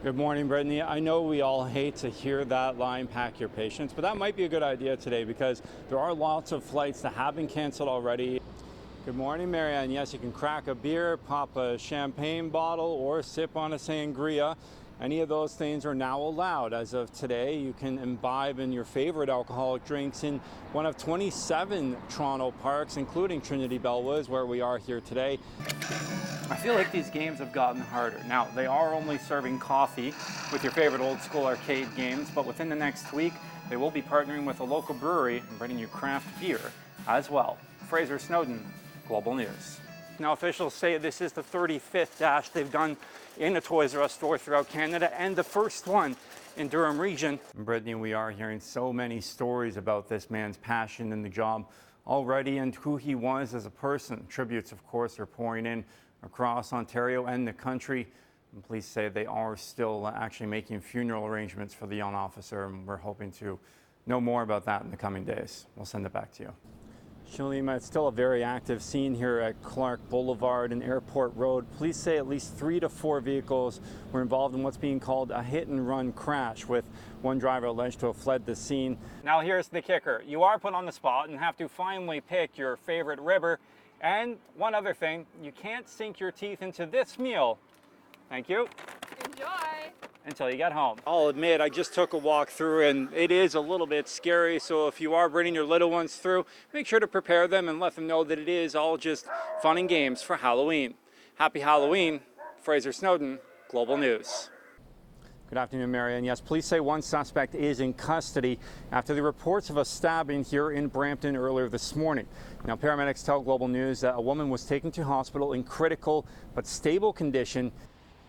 Good morning, Brittany. I know we all hate to hear that line, pack your patience, but that might be a good idea today because there are lots of flights that have been canceled already. Good morning, Marianne. Yes, you can crack a beer, pop a champagne bottle, or sip on a sangria. Any of those things are now allowed. As of today, you can imbibe in your favorite alcoholic drinks in one of 27 Toronto parks, including Trinity Bellwoods, where we are here today. I feel like these games have gotten harder. Now, they are only serving coffee with your favorite old school arcade games, but within the next week, they will be partnering with a local brewery and bringing you craft beer as well. Frazer Snowdon, Global News. Now, officials say this is the 35th dash they've done in a Toys R Us store throughout Canada and the first one in Durham region. Brittany, we are hearing so many stories about this man's passion in the job already and who he was as a person. Tributes, of course, are pouring in across Ontario and the country. And police say they are still actually making funeral arrangements for the young officer, and we're hoping to know more about that in the coming days. We'll send it back to you. Shalima, it's still a very active scene here at Clark Boulevard and Airport Road. Police say at least 3 to 4 vehicles were involved in what's being called a hit-and-run crash, with one driver alleged to have fled the scene. Now here's the kicker. You are put on the spot and have to finally pick your favorite ribber. And one other thing, you can't sink your teeth into this meal. Thank you. Enjoy. Until you get home. I'll admit, I just took a walk through and it is a little bit scary. So if you are bringing your little ones through, make sure to prepare them and let them know that it is all just fun and games for Halloween. Happy Halloween. Frazer Snowdon, Global News. Good afternoon, Marianne. Yes, police say one suspect is in custody after the reports of a stabbing here in Brampton earlier this morning. Now, paramedics tell Global News that a woman was taken to hospital in critical but stable condition.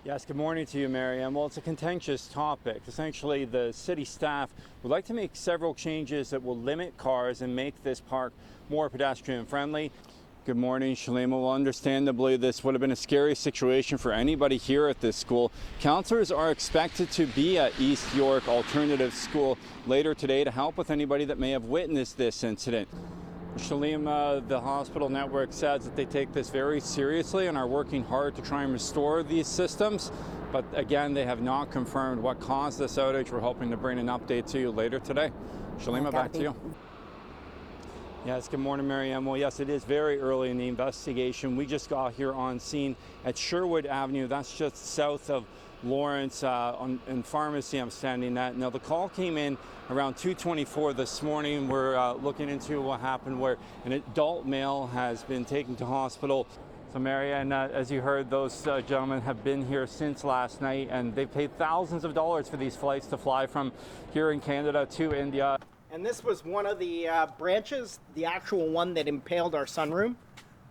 Yes, good morning to you, Marianne. Well, it's a contentious topic. Essentially, the city staff would like to make several changes that will limit cars and make this park more pedestrian friendly. Good morning, Shalima. Well, understandably, this would have been a scary situation for anybody here at this school. Counselors are expected to be at East York Alternative School later today to help with anybody that may have witnessed this incident. Shalima, the hospital network says that they take this very seriously and are working hard to try and restore these systems. But again, they have not confirmed what caused this outage. We're hoping to bring an update to you later today. Shalima, back to you. Yes, good morning, Marianne. Well, yes, it is very early in the investigation. We just got here on scene at Sherwood Avenue. That's just south of Lawrence in Pharmacy I'm standing at. Now, the call came in around 2:24 this morning. We're looking into what happened where an adult male has been taken to hospital. So, Marianne, as you heard, those gentlemen have been here since last night, and they've paid thousands of dollars for these flights to fly from here in Canada to India. And this was one of the branches, the actual one that impaled our sunroom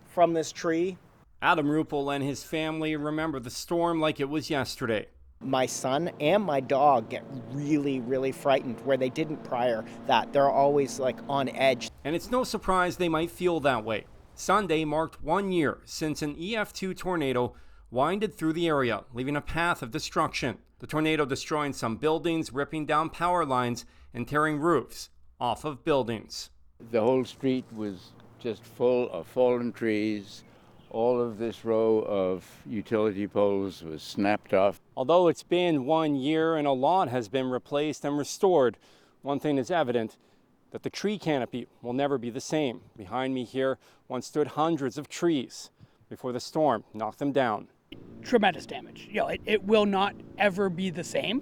from this tree. Adam Ruppel and his family remember the storm like it was yesterday. My son and my dog get really, really frightened where they didn't prior that. They're always like on edge. And it's no surprise they might feel that way. Sunday marked 1 year since an EF2 tornado winded through the area, leaving a path of destruction. The tornado destroying some buildings, ripping down power lines, and tearing roofs off of buildings. The whole street was just full of fallen trees. All of this row of utility poles was snapped off. Although it's been 1 year and a lot has been replaced and restored, one thing is evident, that the tree canopy will never be the same. Behind me here once stood hundreds of trees before the storm knocked them down. Tremendous damage. It will not ever be the same.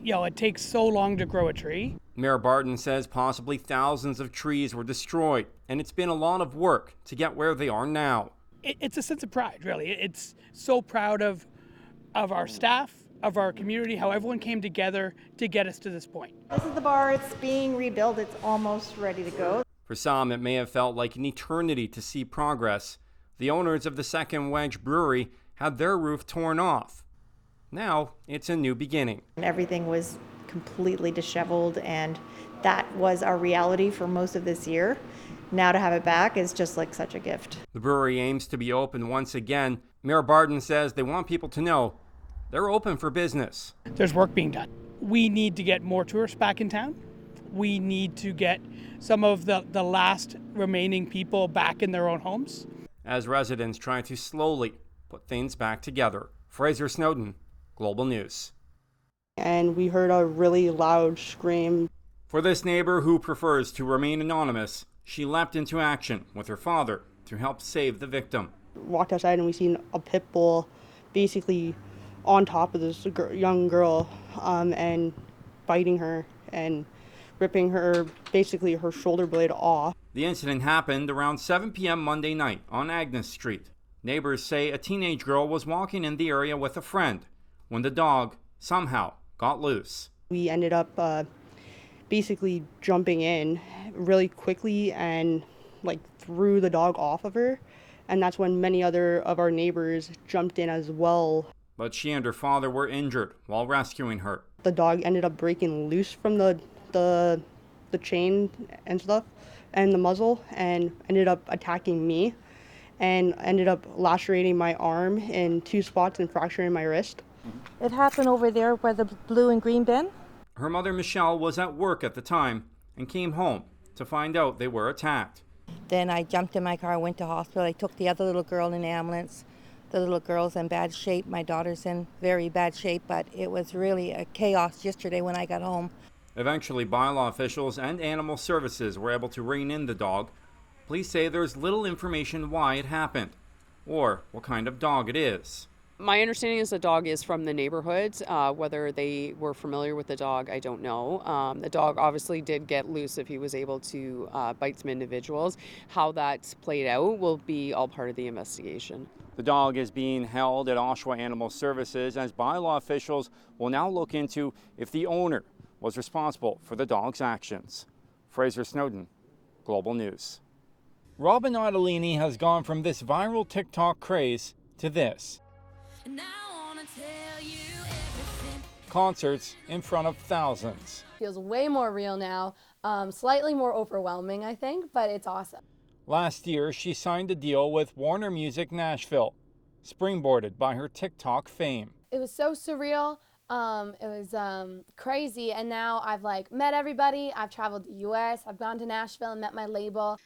It takes so long to grow a tree. Mayor Barton says possibly thousands of trees were destroyed, and it's been a lot of work to get where they are now. It's a sense of pride, really. It's so proud of our staff, of our community, how everyone came together to get us to this point. This is the bar. It's being rebuilt. It's almost ready to go. For some, it may have felt like an eternity to see progress. The owners of the Second Wedge Brewery had their roof torn off. Now, it's a new beginning. And everything was completely disheveled, and that was our reality for most of this year. Now to have it back is just like such a gift. The brewery aims to be open once again. Mayor Barton says they want people to know they're open for business. There's work being done. We need to get more tourists back in town. We need to get some of the last remaining people back in their own homes. As residents try to slowly put things back together. Frazer Snowdon, Global News. And we heard a really loud scream. For this neighbor who prefers to remain anonymous, she leapt into action with her father to help save the victim. Walked outside and we seen a pit bull basically on top of this young girl and biting her and ripping her, basically her shoulder blade off. The incident happened around 7 p.m. Monday night on Agnes Street. Neighbors say a teenage girl was walking in the area with a friend when the dog somehow got loose. We ended up basically jumping in really quickly and like threw the dog off of her. And that's when many other of our neighbors jumped in as well. But she and her father were injured while rescuing her. The dog ended up breaking loose from the chain and stuff and the muzzle and ended up attacking me and ended up lacerating my arm in 2 spots and fracturing my wrist. It happened over there where the blue and green bin. Her mother, Michelle, was at work at the time and came home to find out they were attacked. Then I jumped in my car, went to hospital. I took the other little girl in the ambulance. The little girl's in bad shape. My daughter's in very bad shape, but it was really a chaos yesterday when I got home. Eventually, bylaw officials and animal services were able to rein in the dog. Police say there's little information why it happened or what kind of dog it is. My understanding is the dog is from the neighborhood. Whether they were familiar with the dog, I don't know. The dog obviously did get loose if he was able to bite some individuals. How that's played out will be all part of the investigation. The dog is being held at Oshawa Animal Services as bylaw officials will now look into if the owner was responsible for the dog's actions. Frazer Snowdon, Global News. Robin Ottolini has gone from this viral TikTok craze to this. And I wanna tell you everything. Concerts in front of thousands. Feels way more real now, slightly more overwhelming, I think, but it's awesome. Last year, she signed a deal with Warner Music Nashville, springboarded by her TikTok fame. It was so surreal. It was crazy, and now I've met everybody. I've traveled to the U.S. I've gone to Nashville and met my label.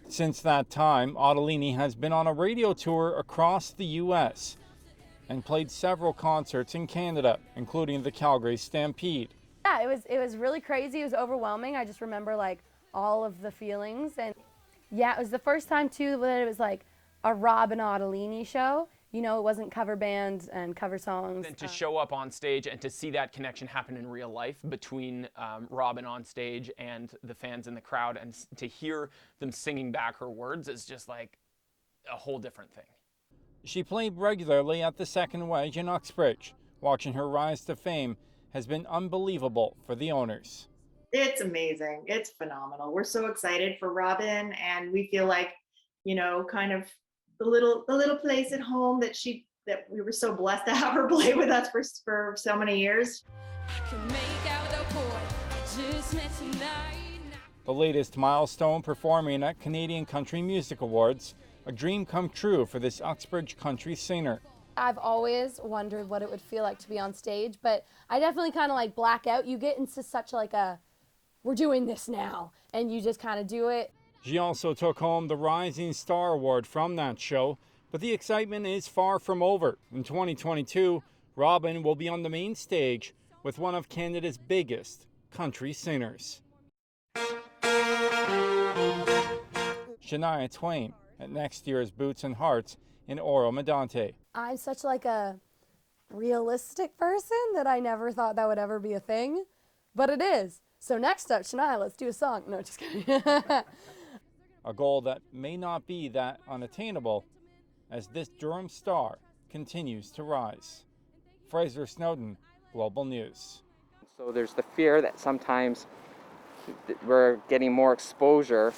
Since that time, Ottolini has been on a radio tour across the U.S. and played several concerts in Canada, including the Calgary Stampede. Yeah, it was really crazy. It was overwhelming. I just remember all of the feelings, and yeah, it was the first time too that it was a Robin Ottolini show. You know, it wasn't cover bands and cover songs. And to show up on stage and to see that connection happen in real life between Robin on stage and the fans in the crowd, and to hear them singing back her words is just a whole different thing. She played regularly at the Second Wedge in Uxbridge. Watching her rise to fame has been unbelievable for the owners. It's amazing. It's phenomenal. We're so excited for Robin, and we feel kind of the little place at home that we were so blessed to have her play with us for so many years. The latest milestone, performing at Canadian Country Music Awards, a dream come true for this Uxbridge country singer. I've always wondered what it would feel like to be on stage, but I definitely kind of black out. You get into such we're doing this now, and you just kind of do it. She also took home the Rising Star Award from that show, but the excitement is far from over. In 2022, Robin will be on the main stage with one of Canada's biggest country singers. Shania Twain at next year's Boots and Hearts in Oro Medonte. I'm such a realistic person that I never thought that would ever be a thing, but it is. So next up, Shania, let's do a song. No, just kidding. A goal that may not be that unattainable as this Durham star continues to rise. Frazer Snowdon, Global News. So there's the fear that sometimes we're getting more exposure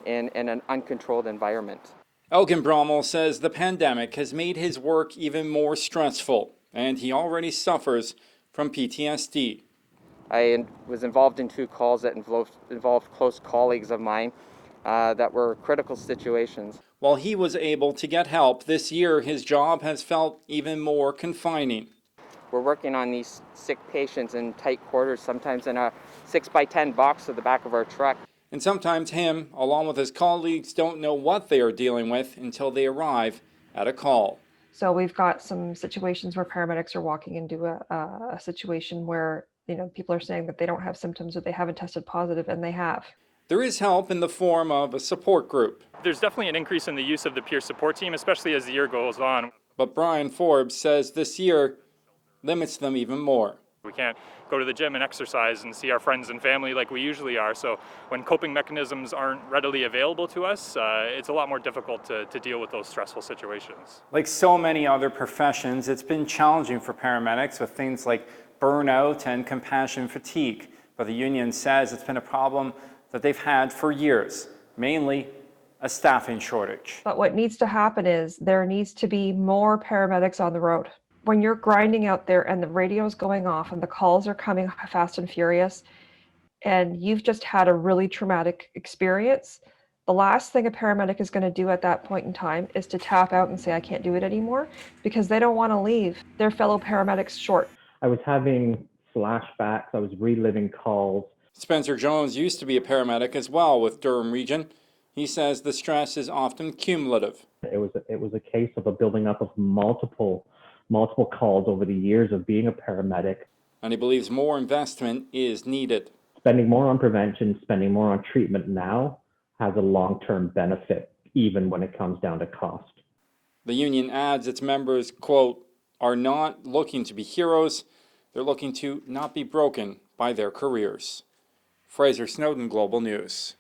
in an uncontrolled environment. Elgin Brommel says the pandemic has made his work even more stressful, and he already suffers from PTSD. I was involved in 2 calls that involved close colleagues of mine that were critical situations. While he was able to get help, this year his job has felt even more confining. We're working on these sick patients in tight quarters, sometimes in a 6x10 box at the back of our truck. And sometimes him, along with his colleagues, don't know what they are dealing with until they arrive at a call. So we've got some situations where paramedics are walking into a situation where, you know, people are saying that they don't have symptoms or they haven't tested positive, and they have. There is help in the form of a support group. There's definitely an increase in the use of the peer support team, especially as the year goes on. But Brian Forbes says this year limits them even more. We can't go to the gym and exercise and see our friends and family like we usually are. So when coping mechanisms aren't readily available to us, it's a lot more difficult to deal with those stressful situations. Like so many other professions, it's been challenging for paramedics with things like burnout and compassion fatigue. But the union says it's been a problem that they've had for years, mainly a staffing shortage. But what needs to happen is there needs to be more paramedics on the road. When you're grinding out there and the radio's going off and the calls are coming fast and furious, and you've just had a really traumatic experience, the last thing a paramedic is going to do at that point in time is to tap out and say, I can't do it anymore, because they don't want to leave their fellow paramedics short. I was having flashbacks. I was reliving calls. Spencer Jones used to be a paramedic as well with Durham Region. He says the stress is often cumulative. It was a case of a building up of multiple calls over the years of being a paramedic. And he believes more investment is needed. Spending more on prevention, spending more on treatment now has a long-term benefit, even when it comes down to cost. The union adds its members, quote, are not looking to be heroes. They're looking to not be broken by their careers. Frazer Snowdon, Global News.